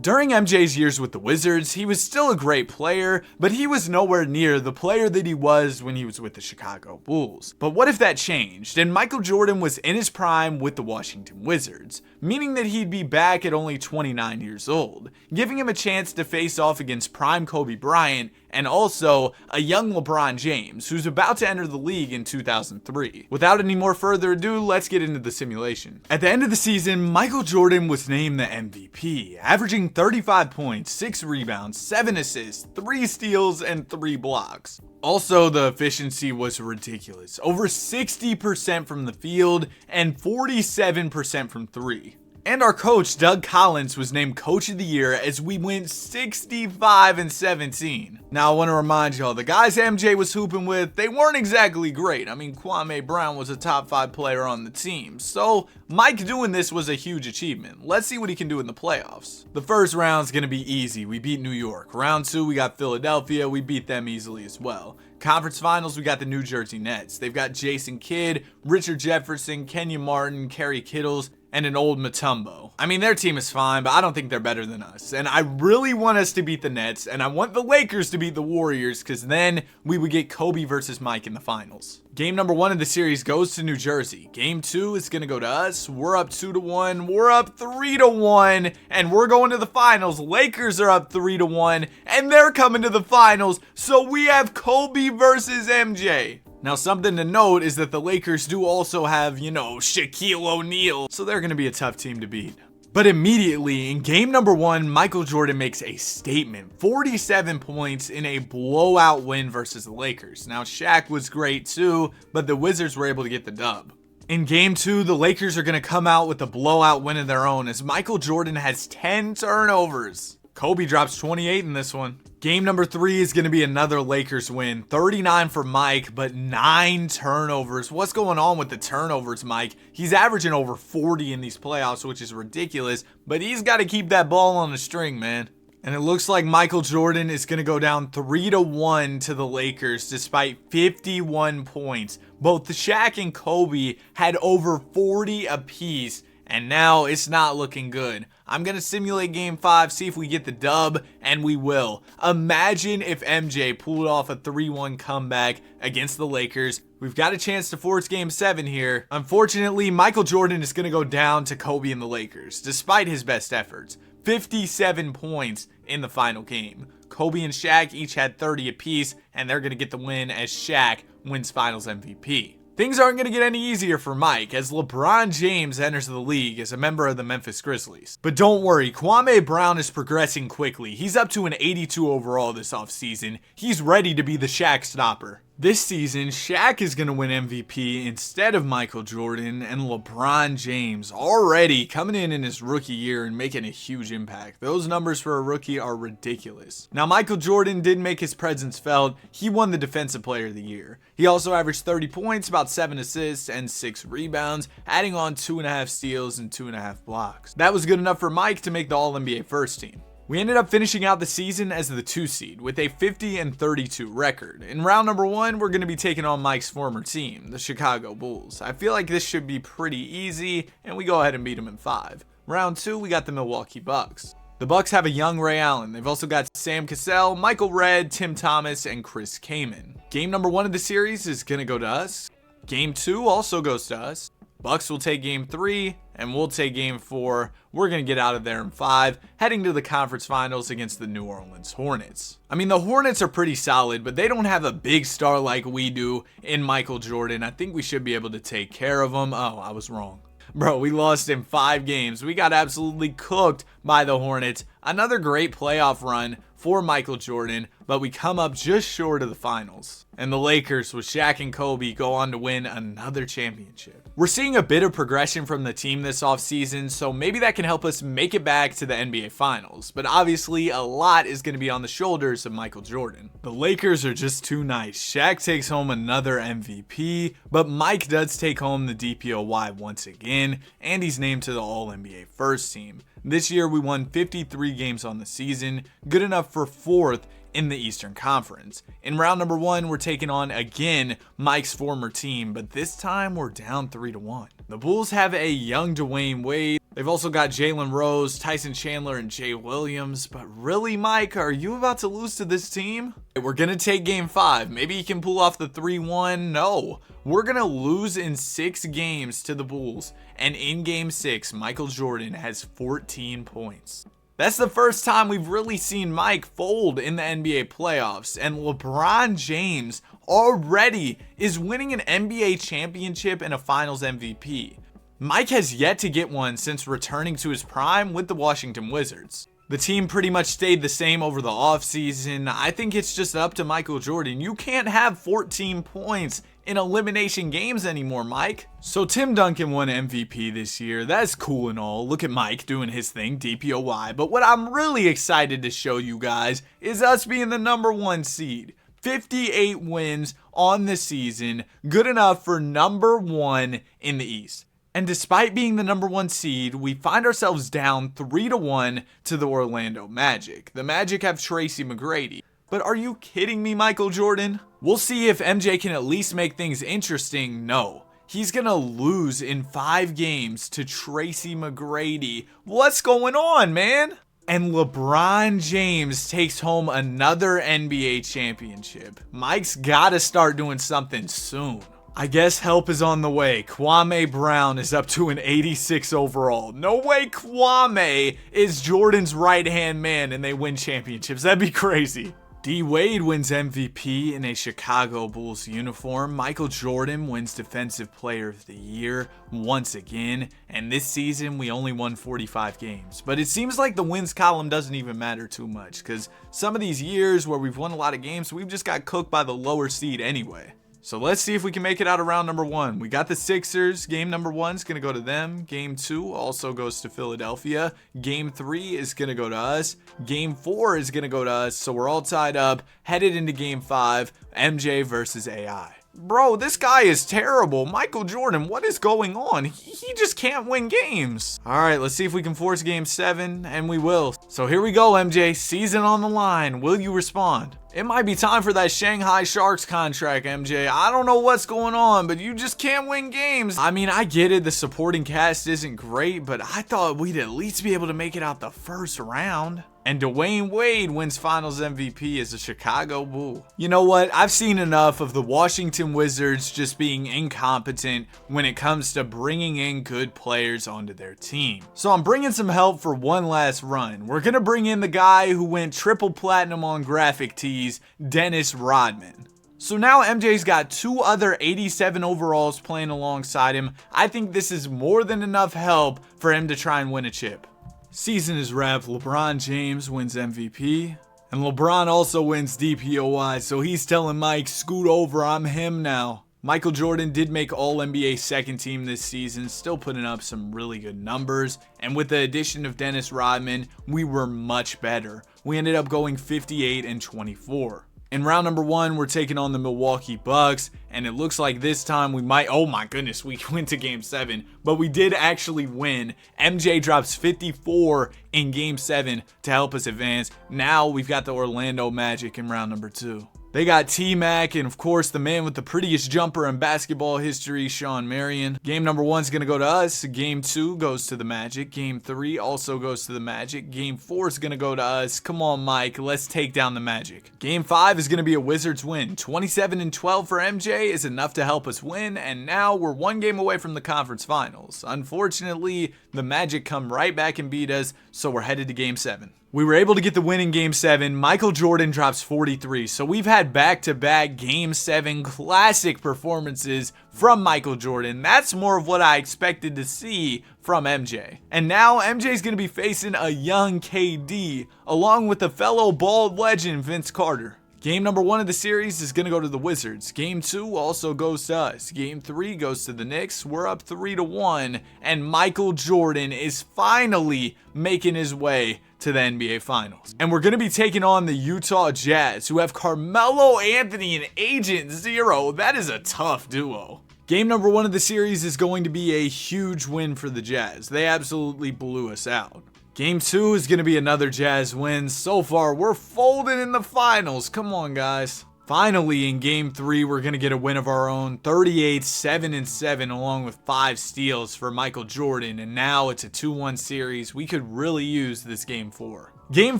During MJ's years with the Wizards, he was still a great player, but he was nowhere near the player that he was when he was with the Chicago Bulls. But what if that changed and Michael Jordan was in his prime with the Washington Wizards, meaning that he'd be back at only 29 years old, giving him a chance to face off against prime Kobe Bryant and also a young LeBron James, who's about to enter the league in 2003. Without any more further ado, let's get into the simulation. At the end of the season, Michael Jordan was named the MVP, averaging 35 points, 6 rebounds, 7 assists, 3 steals, and 3 blocks. Also, the efficiency was ridiculous. Over 60% from the field and 47% from 3. And our coach, Doug Collins, was named Coach of the Year as we went 65-17. Now, I want to remind y'all, the guys MJ was hooping with, they weren't exactly great. I mean, Kwame Brown was a top 5 player on the team. So, Mike doing this was a huge achievement. Let's see what he can do in the playoffs. The first round's going to be easy. We beat New York. Round 2, we got Philadelphia. We beat them easily as well. Conference Finals, we got the New Jersey Nets. They've got Jason Kidd, Richard Jefferson, Kenya Martin, Kerry Kittles, and an old Mutombo. I mean, their team is fine, but I don't think they're better than us. And I really want us to beat the Nets, and I want the Lakers to beat the Warriors, because then we would get Kobe versus Mike in the finals. Game number 1 of the series goes to New Jersey. Game 2 is going to go to us. We're up 2-1. We're up 3-1. And we're going to the finals. Lakers are up 3-1. And they're coming to the finals. So we have Kobe versus MJ. Now, something to note is that the Lakers do also have, Shaquille O'Neal. So they're going to be a tough team to beat. But immediately, in game number 1, Michael Jordan makes a statement. 47 points in a blowout win versus the Lakers. Now, Shaq was great too, but the Wizards were able to get the dub. In game 2, the Lakers are going to come out with a blowout win of their own as Michael Jordan has 10 turnovers. Kobe drops 28 in this one. Game number 3 is going to be another Lakers win. 39 for Mike, but 9 turnovers. What's going on with the turnovers, Mike? He's averaging over 40 in these playoffs, which is ridiculous, but he's got to keep that ball on the string, man. And it looks like Michael Jordan is going to go down 3-1 to the Lakers despite 51 points. Both Shaq and Kobe had over 40 apiece, and now it's not looking good. I'm going to simulate game 5, see if we get the dub, and we will. Imagine if MJ pulled off a 3-1 comeback against the Lakers. We've got a chance to force game 7 here. Unfortunately, Michael Jordan is going to go down to Kobe and the Lakers, despite his best efforts. 57 points in the final game. Kobe and Shaq each had 30 apiece, and they're going to get the win as Shaq wins Finals MVP. Things aren't going to get any easier for Mike as LeBron James enters the league as a member of the Memphis Grizzlies. But don't worry, Kwame Brown is progressing quickly. He's up to an 82 overall this offseason. He's ready to be the Shaq stopper. This season, Shaq is going to win MVP instead of Michael Jordan, and LeBron James already coming in his rookie year and making a huge impact. Those numbers for a rookie are ridiculous. Now, Michael Jordan did make his presence felt. He won the Defensive Player of the Year. He also averaged 30 points, about 7 assists, and 6 rebounds, adding on 2.5 steals and 2.5 blocks. That was good enough for Mike to make the All-NBA first team. We ended up finishing out the season as the 2 seed with a 50-32 record. In round number 1, we're going to be taking on Mike's former team, the Chicago Bulls. I feel like this should be pretty easy, and we go ahead and beat them in 5. Round 2, we got the Milwaukee Bucks. The Bucks have a young Ray Allen. They've also got Sam Cassell, Michael Redd, Tim Thomas, and Chris Kaman. Game number 1 of the series is going to go to us. Game 2 also goes to us. Bucks will take game 3, and we'll take game 4. We're going to get out of there in 5, heading to the conference finals against the New Orleans Hornets. I mean, the Hornets are pretty solid, but they don't have a big star like we do in Michael Jordan. I think we should be able to take care of them. Oh, I was wrong. Bro, we lost in 5 games. We got absolutely cooked by the Hornets. Another great playoff run for Michael Jordan, but we come up just short of the finals. And the Lakers with Shaq and Kobe go on to win another championship. We're seeing a bit of progression from the team this offseason, so maybe that can help us make it back to the NBA Finals. But obviously, a lot is going to be on the shoulders of Michael Jordan. The Lakers are just too nice. Shaq takes home another MVP, but Mike does take home the DPOY once again, and he's named to the All-NBA First Team. This year, we won 53 games on the season, good enough for 4th in the Eastern Conference. In round number 1, we're taking on again Mike's former team, but this time we're down 3-1. The Bulls have a young Dwayne Wade. They've also got Jalen Rose, Tyson Chandler, and Jay Williams. But really, Mike, are you about to lose to this team? We're going to take game 5. Maybe you can pull off the 3-1. No, we're going to lose in 6 games to the Bulls. And in game 6, Michael Jordan has 14 points. That's the first time we've really seen Mike fold in the NBA playoffs. And LeBron James already is winning an NBA championship and a Finals MVP. Mike has yet to get one since returning to his prime with the Washington Wizards. The team pretty much stayed the same over the offseason. I think it's just up to Michael Jordan. You can't have 14 points in elimination games anymore, Mike. So Tim Duncan won MVP this year. That's cool and all. Look at Mike doing his thing, DPOY. But what I'm really excited to show you guys is us being the number 1 seed. 58 wins on the season. Good enough for number 1 in the East. And despite being the number 1 seed, we find ourselves down 3-1 to the Orlando Magic. The Magic have Tracy McGrady. But are you kidding me, Michael Jordan? We'll see if MJ can at least make things interesting. No. He's gonna lose in 5 games to Tracy McGrady. What's going on, man? And LeBron James takes home another NBA championship. Mike's gotta start doing something soon. I guess help is on the way. Kwame Brown is up to an 86 overall. No way Kwame is Jordan's right-hand man and they win championships. That'd be crazy. D Wade wins MVP in a Chicago Bulls uniform. Michael Jordan wins Defensive Player of the Year once again. And this season, we only won 45 games. But it seems like the wins column doesn't even matter too much, because some of these years where we've won a lot of games, we've just got cooked by the lower seed anyway. So let's see if we can make it out of round number 1. We got the Sixers. Game number 1 is going to go to them. Game 2 also goes to Philadelphia. Game 3 is going to go to us. Game 4 is going to go to us. So we're all tied up. Headed into game 5. MJ versus AI. Bro, this guy is terrible. Michael Jordan, what is going on? He just can't win games. All right, let's see if we can force game 7, and we will. So here we go, MJ. Season on the line. Will you respond? It might be time for that Shanghai Sharks contract, MJ. I don't know what's going on, but you just can't win games. I mean, I get it. The supporting cast isn't great, but I thought we'd at least be able to make it out the first round. And Dwayne Wade wins Finals MVP as a Chicago Bull. You know what? I've seen enough of the Washington Wizards just being incompetent when it comes to bringing in good players onto their team. So I'm bringing some help for one last run. We're going to bring in the guy who went triple platinum on graphic tees, Dennis Rodman. So now MJ's got 2 other 87 overalls playing alongside him. I think this is more than enough help for him to try and win a chip. Season is wrapped. LeBron James wins MVP. And LeBron also wins DPOY. So he's telling Mike, scoot over, I'm him now. Michael Jordan did make All-NBA second team this season, still putting up some really good numbers. And with the addition of Dennis Rodman, we were much better. We ended up going 58-24. In round number 1, we're taking on the Milwaukee Bucks, and it looks like this time we might, oh my goodness, we went to game 7, but we did actually win. MJ drops 54 in game 7 to help us advance. Now we've got the Orlando Magic in round number 2. They got T-Mac and, of course, the man with the prettiest jumper in basketball history, Shawn Marion. Game number 1 is going to go to us. Game 2 goes to the Magic. Game 3 also goes to the Magic. Game 4 is going to go to us. Come on, Mike. Let's take down the Magic. Game 5 is going to be a Wizards win. 27-12 for MJ is enough to help us win, and now we're 1 game away from the conference finals. Unfortunately, the Magic come right back and beat us, so we're headed to Game 7. We were able to get the win in Game 7. Michael Jordan drops 43. So we've had back-to-back Game 7 classic performances from Michael Jordan. That's more of what I expected to see from MJ. And now MJ's going to be facing a young KD along with the fellow bald legend Vince Carter. Game number 1 of the series is going to go to the Wizards. Game 2 also goes to us. Game 3 goes to the Knicks. We're up 3-1, and Michael Jordan is finally making his way to the NBA Finals. And we're going to be taking on the Utah Jazz, who have Carmelo Anthony and Agent Zero. That is a tough duo. Game number 1 of the series is going to be a huge win for the Jazz. They absolutely blew us out. Game 2 is going to be another Jazz win. So far, we're folding in the finals. Come on, guys. Finally, in game 3, we're going to get a win of our own. 38, 7-7, along with 5 steals for Michael Jordan. And now it's a 2-1 series. We could really use this game 4. Game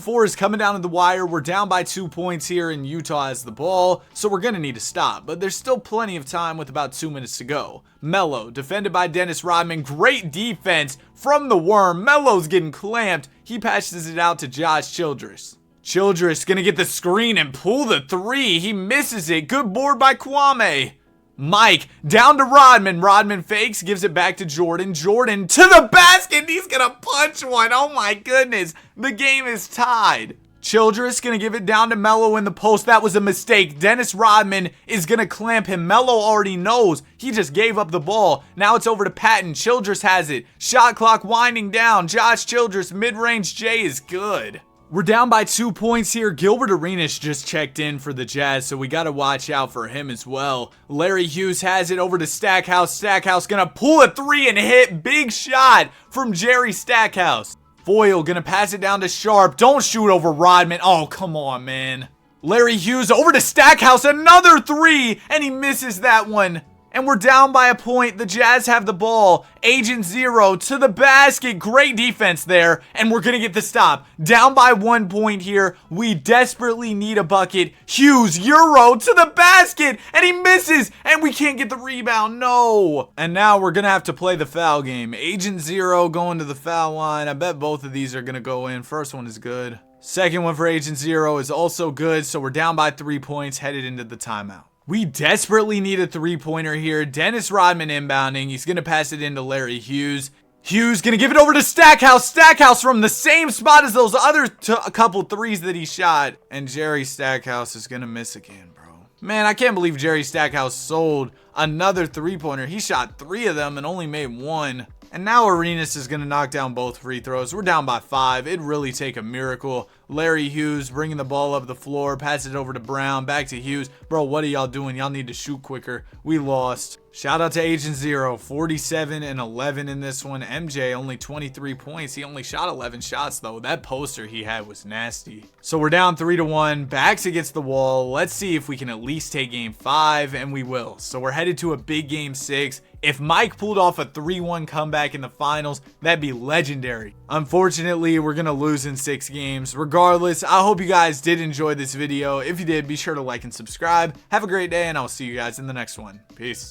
4 is coming down to the wire. We're down by 2 points here, and Utah has the ball, so we're going to need to stop. But there's still plenty of time with about 2 minutes to go. Melo, defended by Dennis Rodman. Great defense from the worm. Melo's getting clamped. He passes it out to Josh Childress. Childress gonna get the screen and pull the 3. He misses it. Good board by Kwame. Mike down to Rodman. Rodman fakes, gives it back to Jordan. Jordan to the basket. He's gonna punch one. Oh my goodness. The game is tied. Childress gonna give it down to Melo in the post. That was a mistake. Dennis Rodman is gonna clamp him. Melo already knows. He just gave up the ball. Now it's over to Patton. Childress has it. Shot clock winding down. Josh Childress, mid-range J is good. We're down by 2 points here. Gilbert Arenas just checked in for the Jazz, so we got to watch out for him as well. Larry Hughes has it over to Stackhouse. Stackhouse going to pull a 3 and hit. Big shot from Jerry Stackhouse. Foyle going to pass it down to Sharp. Don't shoot over Rodman. Oh, come on, man. Larry Hughes over to Stackhouse. Another 3, and he misses that one. And we're down by a point. The Jazz have the ball. Agent Zero to the basket. Great defense there. And we're going to get the stop. Down by 1 point here. We desperately need a bucket. Hughes, Euro to the basket. And he misses. And we can't get the rebound. No. And now we're going to have to play the foul game. Agent Zero going to the foul line. I bet both of these are going to go in. First one is good. Second one for Agent Zero is also good. So we're down by 3 points headed into the timeout. We desperately need a 3-pointer here. Dennis Rodman inbounding. He's going to pass it into Larry Hughes. Hughes going to give it over to Stackhouse. Stackhouse from the same spot as those other a couple 3s that he shot. And Jerry Stackhouse is going to miss again, bro. Man, I can't believe Jerry Stackhouse sold another 3-pointer. He shot 3 of them and only made 1. And now Arenas is going to knock down both free throws. We're down by 5. It'd really take a miracle. Larry Hughes bringing the ball up the floor. Pass it over to Brown. Back to Hughes. Bro, what are y'all doing? Y'all need to shoot quicker. We lost. Shout out to Agent Zero. 47 and 11 in this one. MJ only 23 points. He only shot 11 shots, though. That poster he had was nasty. So we're down 3-1. Backs against the wall. Let's see if we can at least take game 5, and we will. So we're headed to a big game 6. If Mike pulled off a 3-1 comeback in the finals, that'd be legendary. Unfortunately, we're going to lose in 6 games. Regardless, I hope you guys did enjoy this video. If you did, be sure to like and subscribe. Have a great day, and I'll see you guys in the next one. Peace.